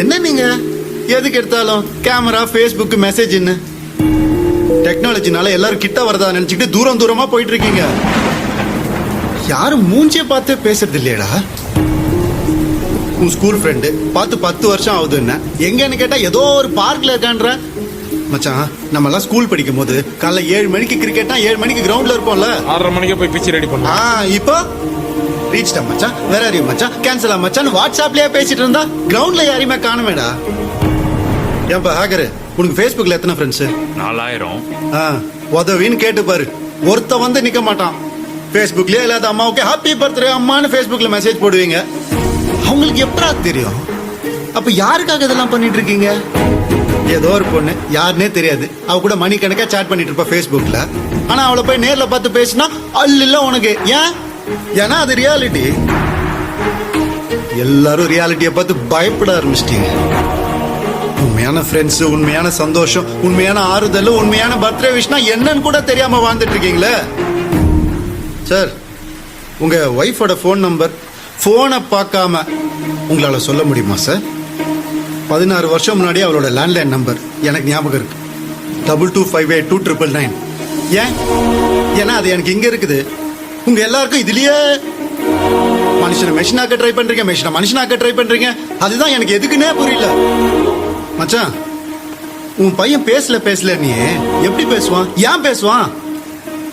என்ன நீங்க எதுக்கு எடுத்தாலும் கேமரா ஃபேஸ்புக் மெசேஜ்னு டெக்னாலஜினால எல்லாரும் கிட்ட வரதா நினைச்சுக்கிட்டு தூரம் தூரமா போயிட்டு இருக்கீங்க. யாரும் மூஞ்சிய பார்த்து பேசுறது இல்லையடா. உன் ஸ்கூல் ஃப்ரெண்டு பார்த்து 10 வருஷம் ஆகுதுன்னு எங்கன்னு கேட்டா ஏதோ ஒரு பார்க்ல இருக்கான்ற. மச்சான், நம்ம எல்லாம் ஸ்கூல் படிக்கும் போது காலைல 7 மணிக்கு கிரிக்கெட்னா 7 மணிக்கு கிரவுண்ட்ல இருப்போம்ல. 6:30 மணிக்கு போய் பிச்சு ரெடி பண்ணுவோம். இப்போ ரீச்டா மச்சான், வேற யாரையும் மச்சான், கேன்சலா மச்சான், வாட்ஸ்அப்லயே பேசிட்டு இருந்தா கிரவுண்ட்ல யாரையுமே காணுமேடா. ஏன்பா ஹேக்கரு, உனக்கு ஃபேஸ்புக்ல எத்தனை ஃப்ரெண்ட்ஸ்? 4000. உதவின்னு கேட்டு பாரு, ஒருத்த வந்து நிக்க மாட்டான். ஃபேஸ்புக்லயே இல்லாத அம்மாவுக்கு ஹாப்பி பர்த்டே அம்மான்னு ஃபேஸ்புக்ல மெசேஜ் போடுவீங்க. அவங்களுக்கு எப்படா தெரியும்? அப்ப யாருக்காக இதெல்லாம் பண்ணிட்டு இருக்கீங்க? ஏதோ ஒரு பொண்ணு யாருன்னே தெரியாது, அவ கூட மணிக்கணக்கா சாட் பண்ணிட்டு இருப்பா ஃபேஸ்புக்ல. ஆனா அவளை போய் நேர்ல பார்த்து பேசினா அல்ல உனக்கு. ஏன்? ஏன்னா அது ரியாலிட்டி. எல்லாரும் ரியாலிட்டியை பார்த்து பயப்பட ஆரம்பிச்சிட்டீங்க. உண்மையான ஃப்ரெண்ட்ஸ், உண்மையான சந்தோஷம், உண்மையான ஆறுதல், உண்மையான பர்த்டே விஷனா என்னன்னு கூட தெரியாம வாழ்ந்துட்டு இருக்கீங்களே. சார், உங்க ஒய்ஃபோட ஃபோன் நம்பர் போனை பார்க்காம உங்களால சொல்ல முடியுமா சார்? 16 வருஷம் முன்னாடி அவளோட லேண்ட்லைன் நம்பர் எனக்கு ஞாபகம் இருக்கு. 22582999. ஏன்? ஏன்னா அது எனக்கு இங்க இருக்குது. உங்க எல்லாருக்கும் இதுலயே மனுஷனை மெஷினாக்க ட்ரை பண்றீங்க, மெஷினை மனுஷனாக்க ட்ரை பண்றீங்க. அதுதான் எனக்கு எதுக்குன்னே புரியல. மச்சான், உன் பையன் பேசல நீ எப்படி பேசுவான்? ஏன் பேசுவான்?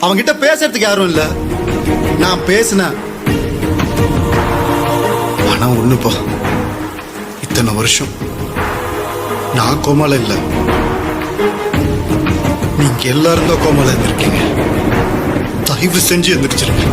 அவன்கிட்ட பேசுறதுக்கு யாரும் இல்ல. நான் பேசினேன். ஆனா ஒண்ணுப்பா, இத்தனை வருஷம் நான் கோமால இல்ல, நீங்க எல்லாரும் தான் கோமால இருந்திருக்கீங்க. தயவு செஞ்சு எந்திரிச்சிருங்க.